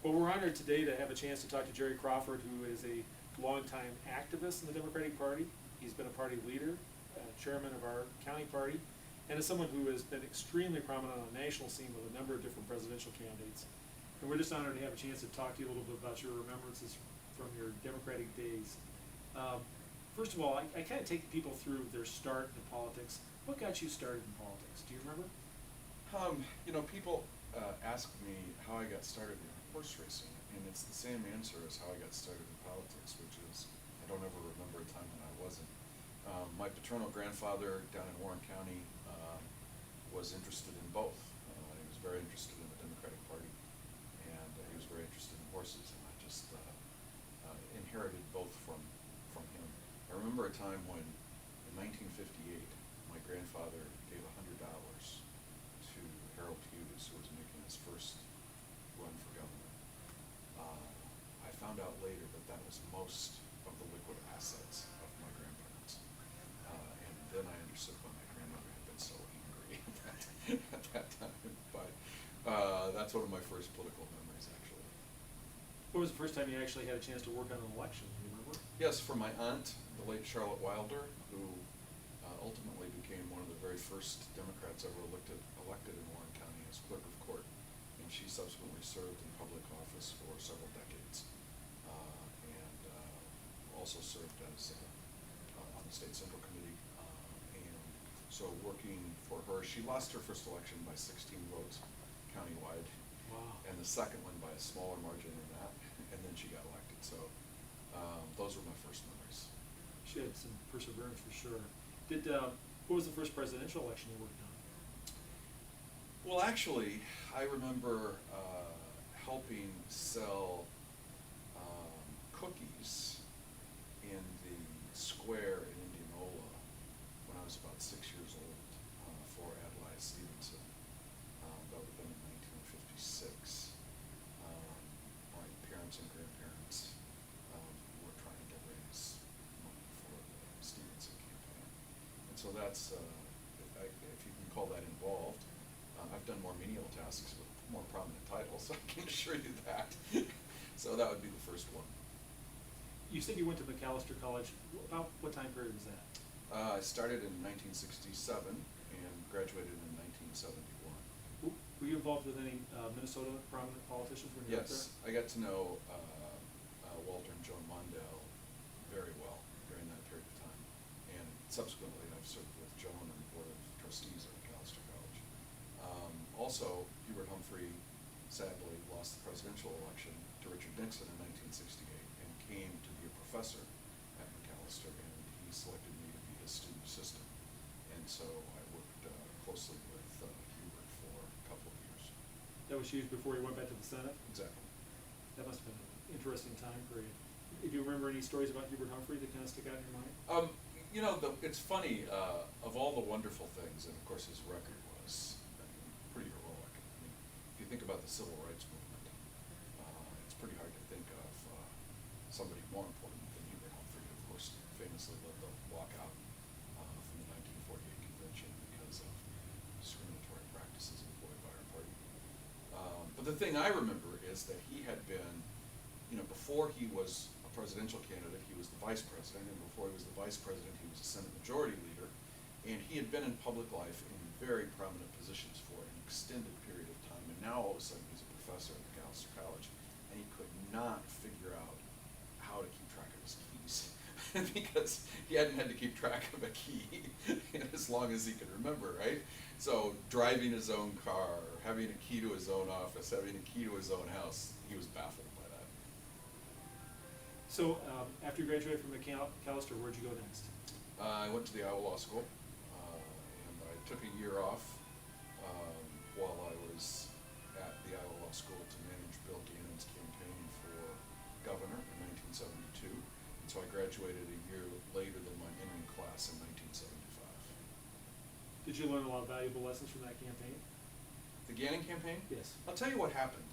Well, we're honored today to have a chance to talk to Jerry Crawford, who is a longtime activist in the Democratic Party. He's been a party leader, chairman of our county party, and is someone who has been extremely prominent on the national scene with a number of different presidential candidates. And we're just honored to have a chance to talk to you a little bit about your remembrances from your Democratic days. First of all, I kind of take people through their start in politics. What got you started in politics? Do you remember? People ask me how I got started in horse racing, and it's the same answer as how I got started in politics, which is I don't ever remember a time when I wasn't. My paternal grandfather down in Warren County was interested in both. He was very interested in the Democratic Party, and he was very interested in horses, and I just inherited both from him. I remember a time when, in 1958, my grandfather gave $100 to Harold Hughes, who was making his first run for governor. I found out later that was most of the liquid assets of my grandparents. And then I understood why my grandmother had been so angry at that time. But that's one of my first political memories, actually. What was the first time you actually had a chance to work on an election? Do you remember? Yes, for my aunt, the late Charlotte Wilder, who ultimately became one of the very first Democrats ever elected in Warren County as clerk of court, and she subsequently served in public office for several decades, and also served as on the state central committee. And so working for her, she lost her first election by 16 votes countywide. Wow. And the second one by a smaller margin than that, and then she got elected. So those were my first memories. She had some perseverance for sure. What was the first presidential election you worked on? Well, actually, I remember helping sell cookies in the square in Indianola when I was about 6 years old for Adlai Stevenson. That would have been in 1956. My parents and grandparents were trying to raise money for the Stevenson campaign. And so that's, if you can call that involved. I've done more menial tasks with more prominent titles, so I can assure you that. So that would be the first one. You said you went to McAllister College. About what time period was that? I started in 1967 and graduated in 1971. Were you involved with any Minnesota prominent politicians when you were up Yes, there? I got to know Walter and Joan Mondale very well during that period of time. And subsequently, I've served with Joan on the Board of Trustees at McAllister College. Also, Hubert Humphrey sadly lost the presidential election to Richard Nixon in 1968 and came to be a professor at McAllister, and he selected me to be his student assistant. And so I worked closely with Hubert for a couple of years. That was used before you went back to the Senate? Exactly. That must have been an interesting time period. Do you remember any stories about Hubert Humphrey that kind of stick out in your mind? It's funny, of all the wonderful things, and of course his record was pretty heroic. I mean, if you think about the civil rights movement, it's pretty hard to think of somebody more important than Hubert Humphrey. Of course, famously led the walkout from the 1948 convention because of discriminatory practices employed by our party. But the thing I remember is that he had been, before he was a presidential candidate, he was the vice president, and before he was the vice president, he was a Senate Majority Leader, and he had been in public life in very prominent positions for an extended period of time, and now all of a sudden he's a professor at McAllister College, and he could not figure out how to keep track of his keys because he hadn't had to keep track of a key as long as he could remember, right? So driving his own car, having a key to his own office, having a key to his own house, he was baffled by that. So after you graduated from McAllister, where'd you go next? I went to the Iowa Law School, and I took a year off while I was at the Iowa Law School to manage Bill Gannon's campaign for governor in 1972. And so I graduated a year later than my entering class in 1975. Did you learn a lot of valuable lessons from that campaign? The Gannon campaign? Yes. I'll tell you what happened.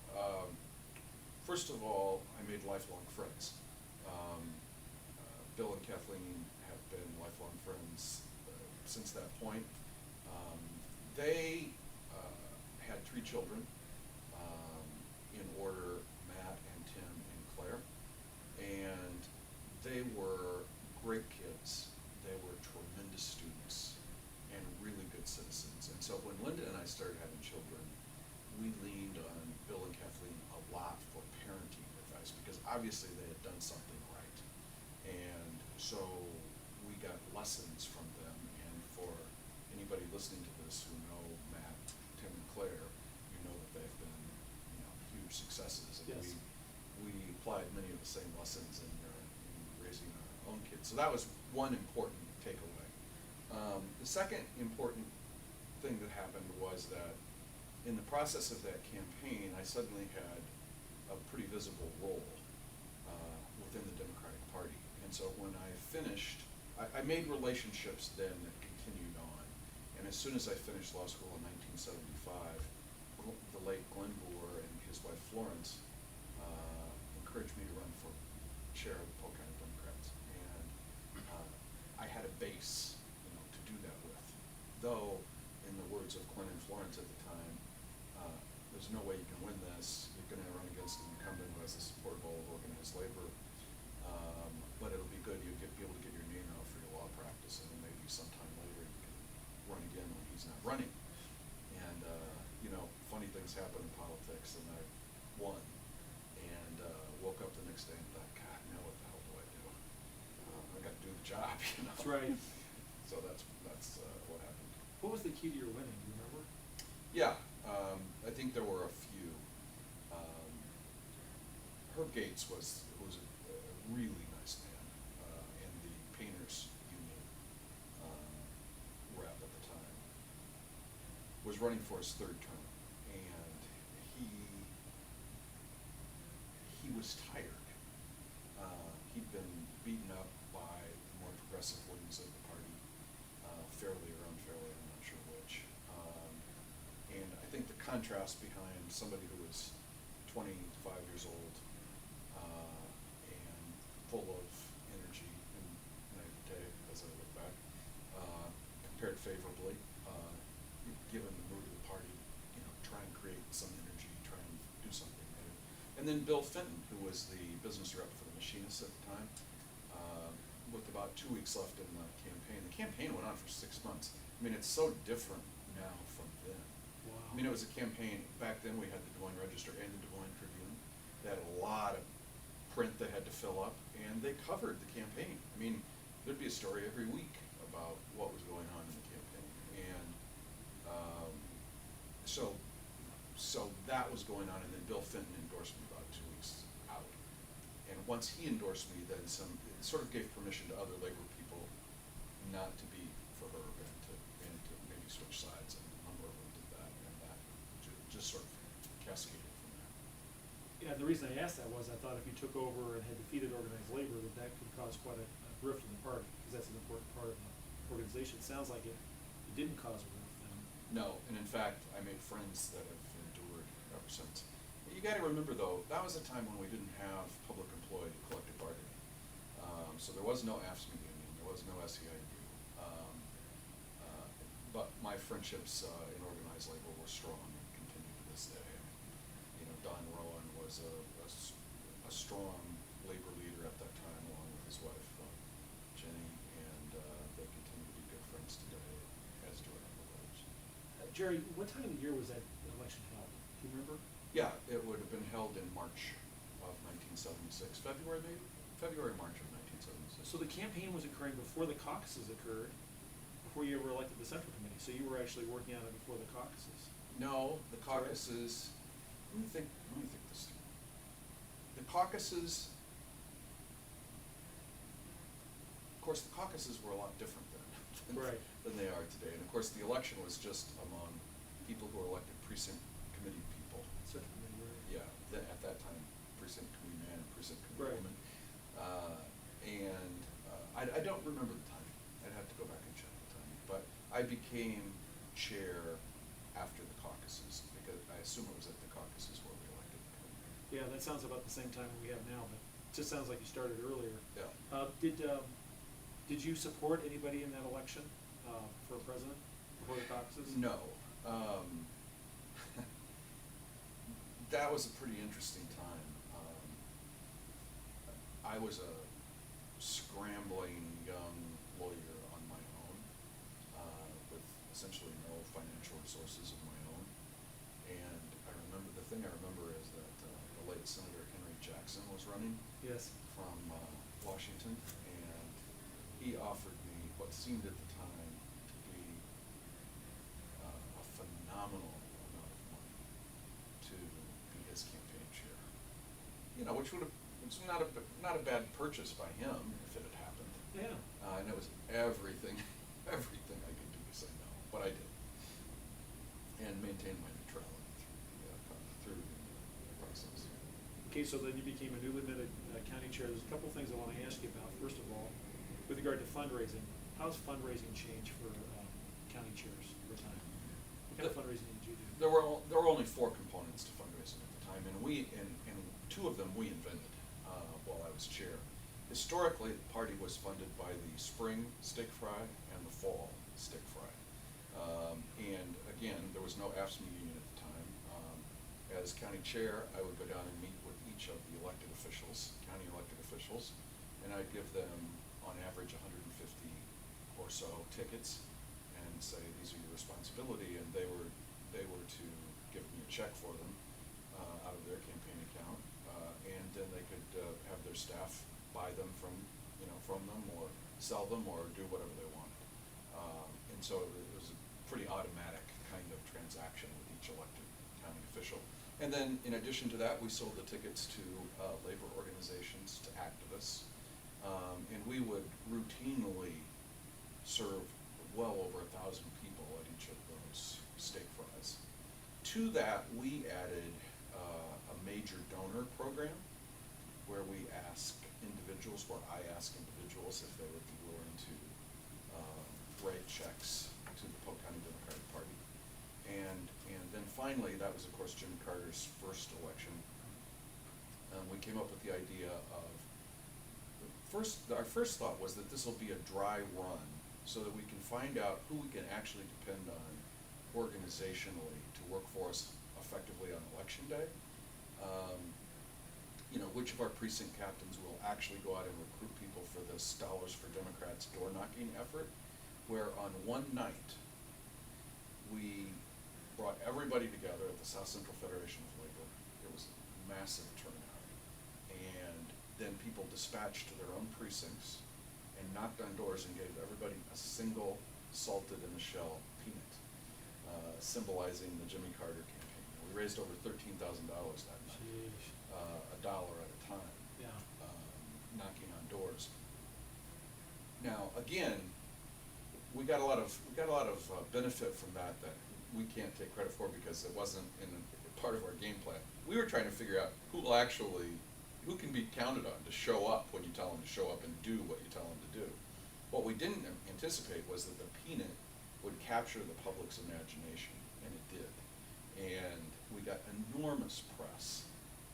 First of all, I made lifelong friends. Bill and Kathleen have been lifelong friends since that point. They had 3 children in order: Matt, obviously they had done something right. And so we got lessons from them, and for anybody listening to this who know Matt, Tim, and Claire, you know that they've been, huge successes. And Yes. we applied many of the same lessons in raising our own kids. So that was one important takeaway. The second important thing that happened was that in the process of that campaign, I suddenly had a pretty visible role within the Democratic Party. And so when I finished, I made relationships then that continued on. And as soon as I finished law school in 1975, the late Glenn Boer and his wife Florence encouraged me to run for chair of the Polk County Democrats. And I had a base, to do that with. Though, in the words of Glenn and Florence at the time, there's no way you can win this. You're going to run against an incumbent who has the support of all of organized labor. But it'll be good. You'll be able to get your name out for your law practice, and then maybe sometime later you can run again when he's not running. And, funny things happen in politics, and I won. And woke up the next day and thought, God, now what the hell do I do? I got to do the job, That's right. So that's what happened. What was the key to your winning, do you remember? Yeah, I think there were a few. Herb Gates was a really nice man, and the painters union rep at the time was running for his third term, and he was tired. He'd been beaten up by the more progressive wings of the party, fairly or unfairly, I'm not sure which. And I think the contrast behind somebody who was 25 years old and full of energy and naivete, as I look back, compared favorably, given the mood of the party, try and create some energy, try and do something new. And then Bill Fenton, who was the business rep for the machinists at the time, with about 2 weeks left in the campaign. The campaign went on for 6 months. I mean, it's so different now from then. Wow. I mean, it was a campaign, back then we had the Des Moines Register and the Des Moines Tribune. They had a lot of print they had to fill up, and they covered the campaign. I mean, there'd be a story every week about what was going on in the campaign. And so that was going on, and then Bill Fenton endorsed me about 2 weeks out. And once he endorsed me, then it sort of gave permission to other labor people not to be for Herb and to maybe switch sides, and a number of them did that, and that just sort of cascaded from there. Yeah, the reason I asked that was I thought if you took over and had defeated organized labor, that could cause quite a rift in the party, because that's an important part of the organization. It sounds like it didn't cause a rift then. No, and in fact, I made friends that have endured ever since. You got to remember, though, that was a time when we didn't have public employee collective bargaining. So there was no AFSCME union, there was no SEIU. But my friendships in organized labor were strong and continue to this day. Don Rowan was a strong labor leader at that time, along with his wife, Jenny, and they continue to be good friends today, as do a number of others. Jerry, what time of the year was that election held? Do you remember? Yeah, it would have been held in March of 1976, February, March of 1976. So the campaign was occurring before the caucuses occurred, before you ever elected the Central Committee, so you were actually working on it before the caucuses. No, the caucuses, let me think this through. The caucuses, of course, the caucuses were a lot different than they are today. And of course, the election was just among people who were elected precinct committee people. Central Committee, right? Yeah, at that time, precinct committee man and precinct committee woman. I don't remember the timing. I'd have to go back and check the timing. But I became chair after the caucuses, because I assume it was at the caucuses where we elected the committee. Yeah, that sounds about the same time we have now, but it just sounds like you started earlier. Yeah. Did you support anybody in that election for president before the caucuses? No. That was a pretty interesting time. I was a scrambling young lawyer on my own, with essentially no financial resources of my own. And the thing I remember is that the late Senator Henry Jackson was running, Yes. from Washington, and he offered me what seemed at the time to be a phenomenal amount of money to be his campaign chair. You know, which it's not a bad purchase by him if it had happened. Yeah. And it was everything I could do to say no, but I did, and maintained my neutrality through the process. Okay, so then you became a newly minted county chair. There's a couple things I want to ask you about. First of all, with regard to fundraising, how's fundraising changed for county chairs over time? What kind of fundraising did you do? There were only 4 components to fundraising at the time, and and 2 of them we invented while I was chair. Historically, the party was funded by the spring steak fry and the fall steak fry. And again, there was no AFSCME union at the time. As county chair, I would go down and meet with each of the elected officials, county elected officials, and I'd give them, on average, 150 or so tickets and say, these are your responsibility, and they were to give me a check for them out of their campaign account, and then they could have their staff buy them from them, or sell them, or do whatever they wanted. And so it was a pretty automatic kind of transaction with each elected county official. And then in addition to that, we sold the tickets to labor organizations, to activists, and we would routinely serve well over 1,000 people at each of those steak fries. To that, we added a major donor program where we ask individuals, where I ask individuals if they would be willing to write checks to the Polk County Democratic Party. And then finally, that was of course Jimmy Carter's first election. We came up with the idea of, our first thought was that this will be a dry run so that we can find out who we can actually depend on organizationally to work for us effectively on election day. Which of our precinct captains will actually go out and recruit people for this Dollars for Democrats door knocking effort, where on one night we brought everybody together at the South Central Federation of Labor. It was a massive turnout, and then people dispatched to their own precincts and knocked on doors and gave everybody a single salted in the shell peanut, symbolizing the Jimmy Carter campaign. We raised over $13,000 that night. Jeez. $1 at a time. Yeah. Knocking on doors. Now, again, we got a lot of benefit from that we can't take credit for because it wasn't in part of our game plan. We were trying to figure out who can be counted on to show up when you tell them to show up and do what you tell them to do. What we didn't anticipate was that the peanut would capture the public's imagination, and it did. And we got enormous press,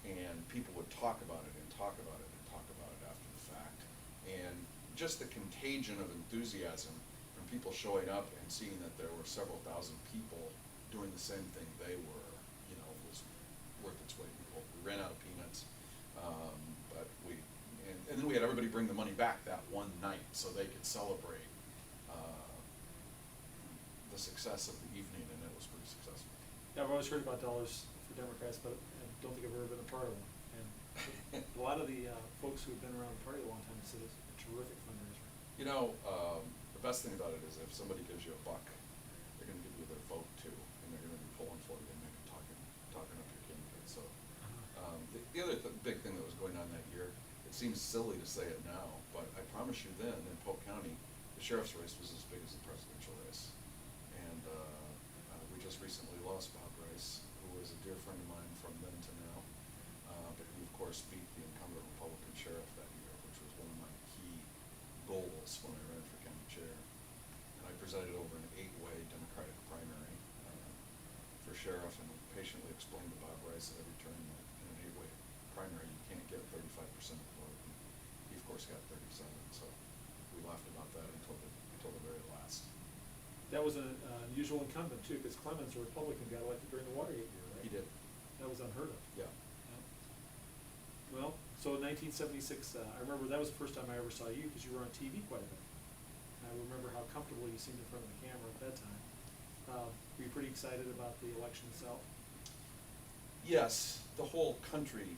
and people would talk about it and talk about it and talk about it after the fact. And just the contagion of enthusiasm from people showing up and seeing that there were several thousand people doing the same thing they were, was worth its weight in gold. We ran out of peanuts, but and then we had everybody bring the money back that one night so they could celebrate the success of the evening, and it was pretty successful. Yeah, I've always heard about Dollars for Democrats, but I don't think I've ever been a part of one. And a lot of the folks who've been around the party a long time said it's a terrific fundraiser. The best thing about it is if somebody gives you $1, they're going to give you their vote too, and they're going to be pulling for you and maybe talking up your candidate. So the other big thing that was going on that year, it seems silly to say it now, but I promise you then in Polk County, the sheriff's race was as big as the presidential race. And we just recently lost Bob Rice, who was a dear friend of mine from then to now, but who of course beat the incumbent Republican sheriff that year, which was one of my key goals when I ran for county chair. And I presided over an 8-way Democratic primary for sheriff, and patiently explained to Bob Rice at every turn that in an 8-way primary you can't get 35% of the vote. And he of course got 37, so we laughed about that until the very last. That was an unusual incumbent too, because Clemens, a Republican, got elected during the Watergate year, right? He did. That was unheard of. Yeah. Well, so in 1976, I remember that was the first time I ever saw you because you were on TV quite a bit. And I remember how comfortable you seemed in front of the camera at that time. Were you pretty excited about the election itself? Yes, the whole country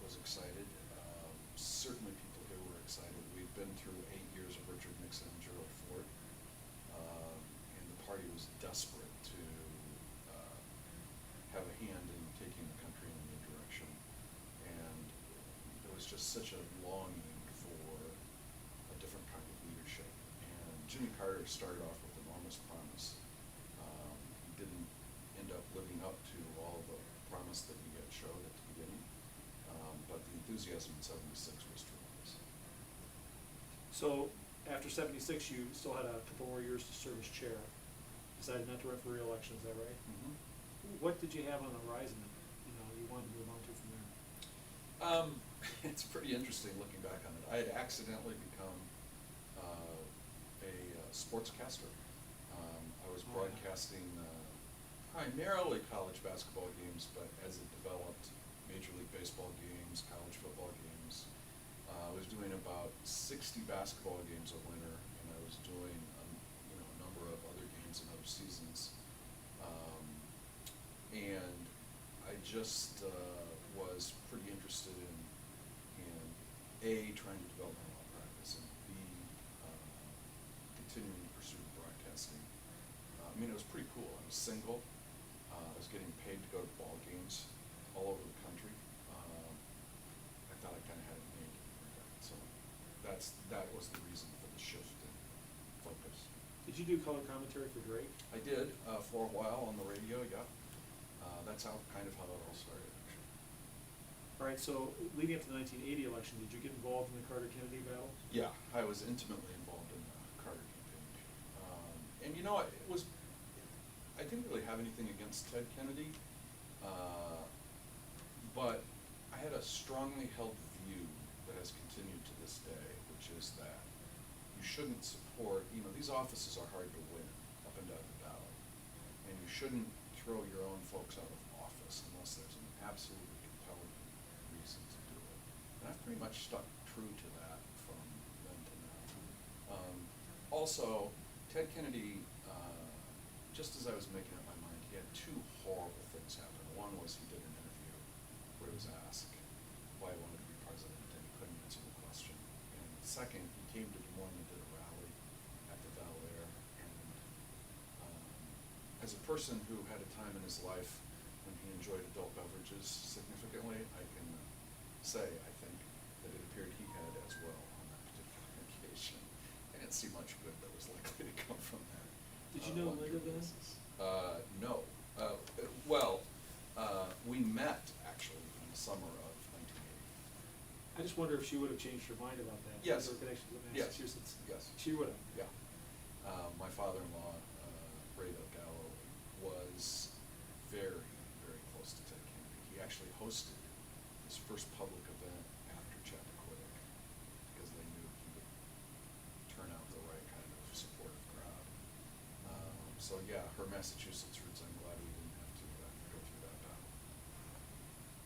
was excited. certainly people here were excited. We've been through 8 years of Richard Nixon and Gerald Ford, and the party was desperate to have a hand in taking the country in a new direction. And there was just such a longing for a different kind of leadership. And Jimmy Carter started off with enormous promise. He didn't end up living up to all the promise that he had showed at the beginning, but the enthusiasm in '76 was tremendous. So after '76, you still had a couple more years to serve as chair. Decided not to run for re-election, is that right? Mm-hmm. What did you have on the horizon that you wanted to move on to from there? It's pretty interesting looking back on it. I had accidentally become a sportscaster. I was broadcasting primarily college basketball games, but as it developed, Major League Baseball games, college football games. I was doing about 60 basketball games a winter, and I was doing a number of other games in other seasons. And I just was pretty interested in A, trying to develop my law practice, and B, continuing to pursue broadcasting. It was pretty cool. I was single. I was getting paid to go to ball games all over the country. I thought I kind of had it made. So that was the reason for the shift in focus. Did you do color commentary for Drake? I did for a while on the radio, yeah. That's kind of how it all started, actually. All right, so leading up to the 1980 election, did you get involved in the Carter-Kennedy battle? Yeah, I was intimately involved in the Carter campaign. And I didn't really have anything against Ted Kennedy, but I had a strongly held view that has continued to this day, which is that you shouldn't support, these offices are hard to win up and down the ballot, and you shouldn't throw your own folks out of office unless there's an absolutely compelling reason to do it. And I've pretty much stuck true to that from then to now. Also, Ted Kennedy, just as I was making up my mind, he had two horrible things happen. One was he did an interview where he was asked why he wanted to be president, and he couldn't answer the question. And second, he came to Des Moines and did a rally at the Val Air. And as a person who had a time in his life when he enjoyed adult beverages significantly, I can say, I think, that it appeared he had as well on that particular occasion. I didn't see much good that was likely to come from that. Did you know Linda then? No. We met actually in the summer of 1980. I just wonder if she would have changed her mind about that. Yes. Her connection to Yes. Massachusetts. Yes. She would have. Yeah. My father-in-law, Ray Del Gallo, was very, very close to Ted Kennedy. He actually hosted his first public event after Chappaquiddick because they knew he would turn out the right kind of supportive crowd. So yeah, her Massachusetts roots, I'm glad we didn't have to go through that battle.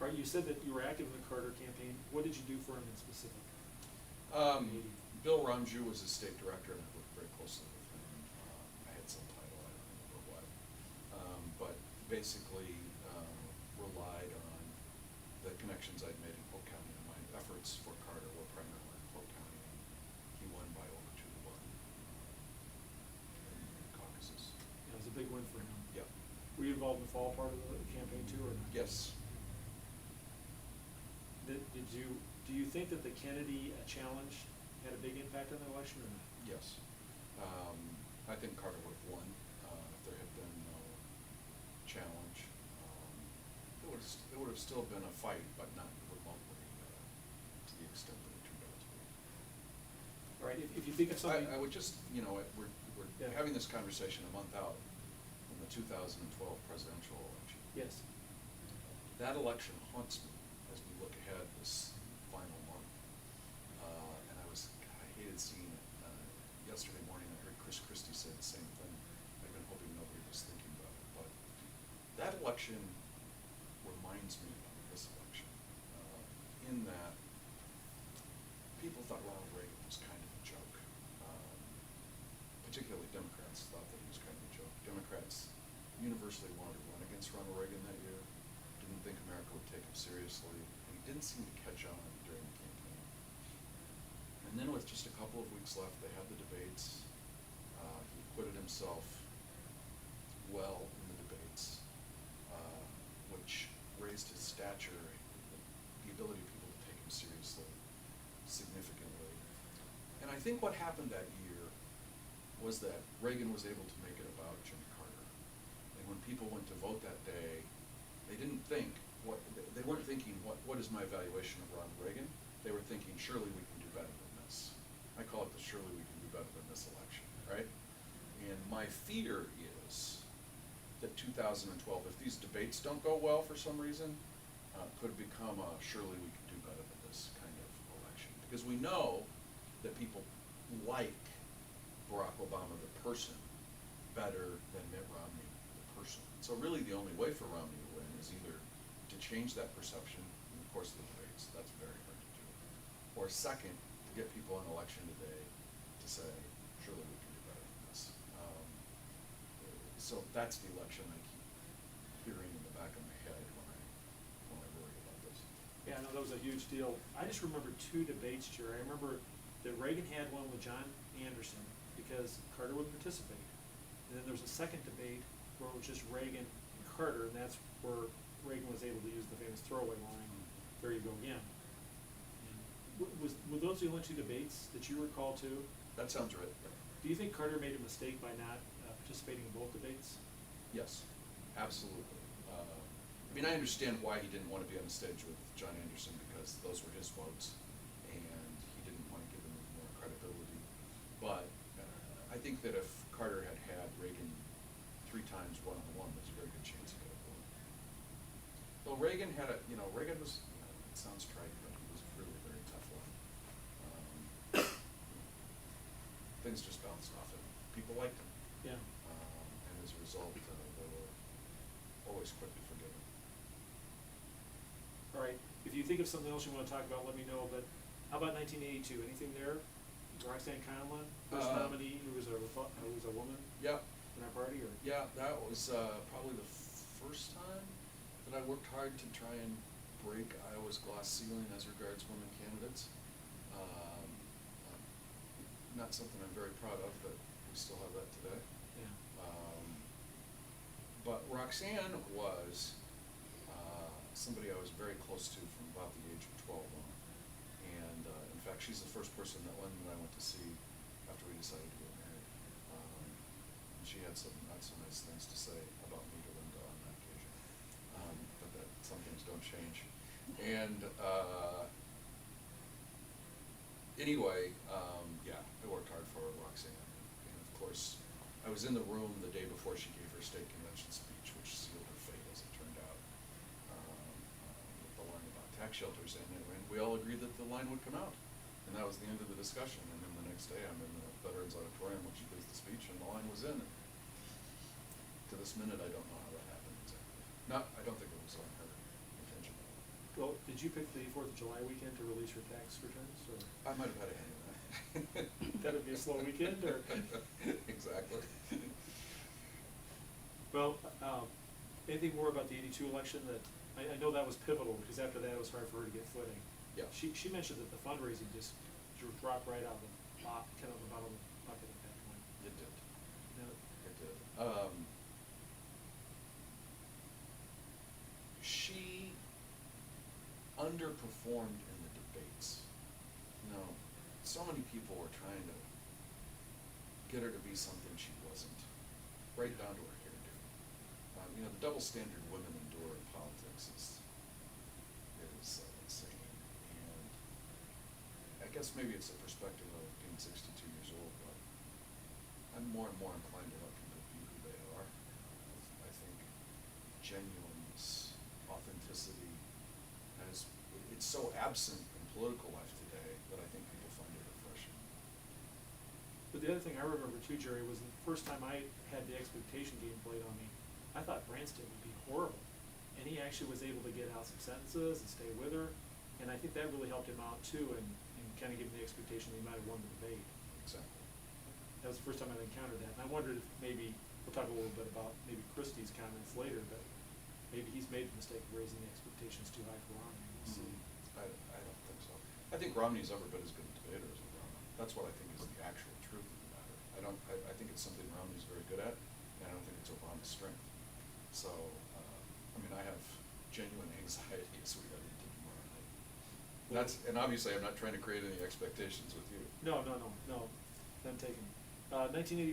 Right, you said that you were active in the Carter campaign. What did you do for him in specific? Bill Rumju was his state director, and I worked very closely with him. I had some title, I don't remember what. But basically relied on the connections I'd made in Polk County, and my efforts for Carter were primarily in Polk County, and he won by over 2-1 in the caucuses. It was a big win for him. Yep. Were you involved in the fall part of the campaign too, or not? Yes. Do you think that the Kennedy challenge had a big impact on the election or not? Yes. I think Carter would have won if there had been no challenge. It would have still been a fight, but not remotely to the extent that it turned out to be. All right, if you think of something. I would just, we're Yeah. having this conversation a month out from the 2012 presidential election. Yes. That election haunts me as we look ahead this final month. And I hated seeing it. Yesterday morning I heard Chris Christie say the same thing. I've been hoping nobody was thinking about it. But that election reminds me of this election in that people thought Ronald Reagan was kind of a joke. Particularly Democrats thought that he was kind of a joke. Democrats universally wanted to run against Ronald Reagan that year, didn't think America would take him seriously, and he didn't seem to catch on during the campaign. And then with just a couple of weeks left, they had the debates. He acquitted himself well in the debates, which raised his stature, the ability of people to take him seriously significantly. And I think what happened that year was that Reagan was able to make it about Jimmy Carter. And when people went to vote that day, they didn't think, they weren't thinking, what is my evaluation of Ronald Reagan? They were thinking, surely we can do better than this. I call it the surely we can do better than this election, right? And my fear is that 2012, if these debates don't go well for some reason, could become a surely we can do better than this kind of election. Because we know that people like Barack Obama, the person, better than Mitt Romney, the person. So really the only way for Romney to win is either to change that perception in the course of the debates, that's very hard to do, or second, to get people on election day to say, surely we can do better than this. So that's the election I keep hearing in the back of my head when I worry about this. Yeah, no, that was a huge deal. I just remember two debates, Jerry. I remember that Reagan had one with John Anderson because Carter wouldn't participate. And then there was a second debate where it was just Reagan and Carter, and that's where Reagan was able to use the famous throwaway line, "There you go again." And were those the only two debates that you recall too? That sounds right. Do you think Carter made a mistake by not participating in both debates? Yes, absolutely. I mean, I understand why he didn't want to be on the stage with John Anderson, because those were his votes, and he didn't want to give him more credibility. But I think that if Carter had had Reagan 3 times one-on-one, there's a very good chance he could have won. Though Reagan had Reagan was, it sounds trite, but he was a really very tough one. Things just bounced off him. People liked him. Yeah. And as a result, they were always quick to forgive him. All right. If you think of something else you want to talk about, let me know. But how about 1982? Anything there? Roxanne Conlon, first nominee who was a woman Yeah. in our party, or? Yeah, that was probably the first time that I worked hard to try and break Iowa's glass ceiling as regards women candidates. Not something I'm very proud of, but we still have that today. Yeah. But Roxanne was somebody I was very close to from about the age of 12 on. And in fact, she's the first person that Lynn and I went to see after we decided to get married. And she had some not so nice things to say about me to Linda on that occasion. But that some things don't change. And anyway, yeah, I worked hard for Roxanne. And of course, I was in the room the day before she gave her state convention speech, which sealed her fate, as it turned out, with the line about tax shelters. And we all agreed that the line would come out. And that was the end of the discussion. And then the next day, I'm in the Veterans Auditorium when she gives the speech, and the line was in. To this minute, I don't know how that happened exactly. I don't think it was on her intention. Well, did you pick the 4th of July weekend to release your tax returns, or? I might have had a hand in that. That would be a slow weekend, or? Exactly. Well, anything more about the 82 election? That I know that was pivotal, because after that it was hard for her to get footing. Yeah. She mentioned that the fundraising just dropped right out of the kind of the bottom of the bucket at that point. It did. No. It did. She underperformed in the debates. So many people were trying to get her to be something she wasn't, right down to her hairdo. The double standard women endure in politics is insane. And I guess maybe it's the perspective of being 62 years old, but I'm more and more inclined to let people be who they are. I think genuineness, authenticity, it's so absent in political life today that I think people find it refreshing. But the other thing I remember too, Jerry, was the first time I had the expectation game played on me, I thought Branstad would be horrible. And he actually was able to get out some sentences and stay with her. And I think that really helped him out too, and kind of gave him the expectation that he might have won the debate. Exactly. That was the first time I encountered that. And I wondered if maybe, we'll talk a little bit about maybe Christie's comments later, but maybe he's made the mistake of raising the expectations too high for Romney. We'll see. I don't think so. I think Romney's ever been as good a debater as Obama. That's what I think is the actual truth of the matter. I think it's something Romney's very good at, and I don't think it's Obama's strength. So, I mean, I have genuine anxieties regarding to tomorrow night. And obviously I'm not trying to create any expectations with you. No, none taken. 1984,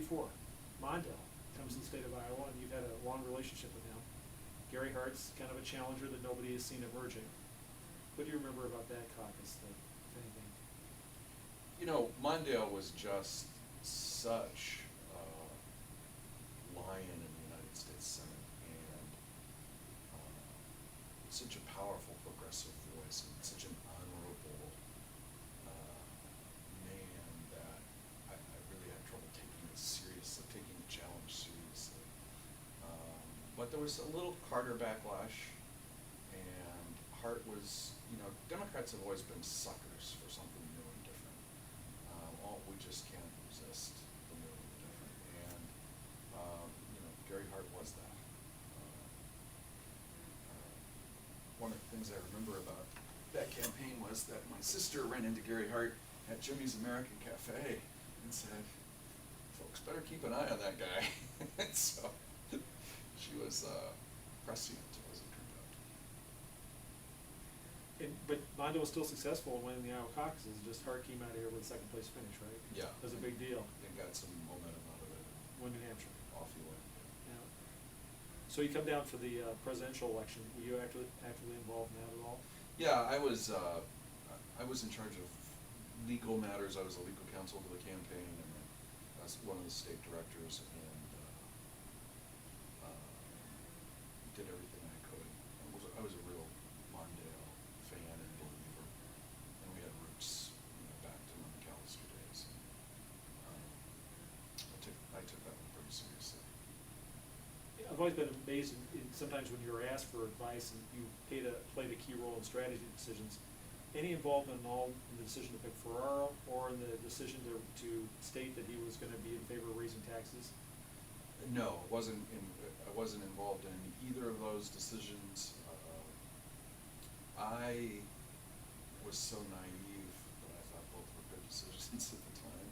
Mondale comes to the state of Iowa, and you've had a long relationship with him. Gary Hart's kind of a challenger that nobody has seen emerging. What do you remember about that caucus, if anything? You know, Mondale was just such a lion in the United States Senate, and such a powerful progressive voice, and such an honorable man that I really had trouble taking the challenge seriously. But there was a little Carter backlash, and Hart was, Democrats have always been suckers for something new and different. We just can't resist the new and the different, and Gary Hart was that. One of the things I remember about that campaign was that my sister ran into Gary Hart at Jimmy's American Cafe and said, "Folks better keep an eye on that guy." So she was prescient, as it turned out. But Mondale was still successful in winning the Iowa caucuses, just Hart came out of here with a second place finish, right? Yeah. That was a big deal. And got some momentum out of it. Won New Hampshire. Off he went. Yeah. So you come down for the presidential election. Were you actively involved in that at all? Yeah, I was in charge of legal matters. I was a legal counsel to the campaign, and I was one of the state directors, and did everything I could. I was a real Mondale fan and believer, and we had roots, back to my McAllister days. I took that one pretty seriously. I've always been amazed sometimes when you're asked for advice and you played a key role in strategy decisions. Any involvement at all in the decision to pick Ferraro or in the decision to state that he was going to be in favor of raising taxes? No, I wasn't involved in either of those decisions. I was so naive that I thought both were good decisions at the time.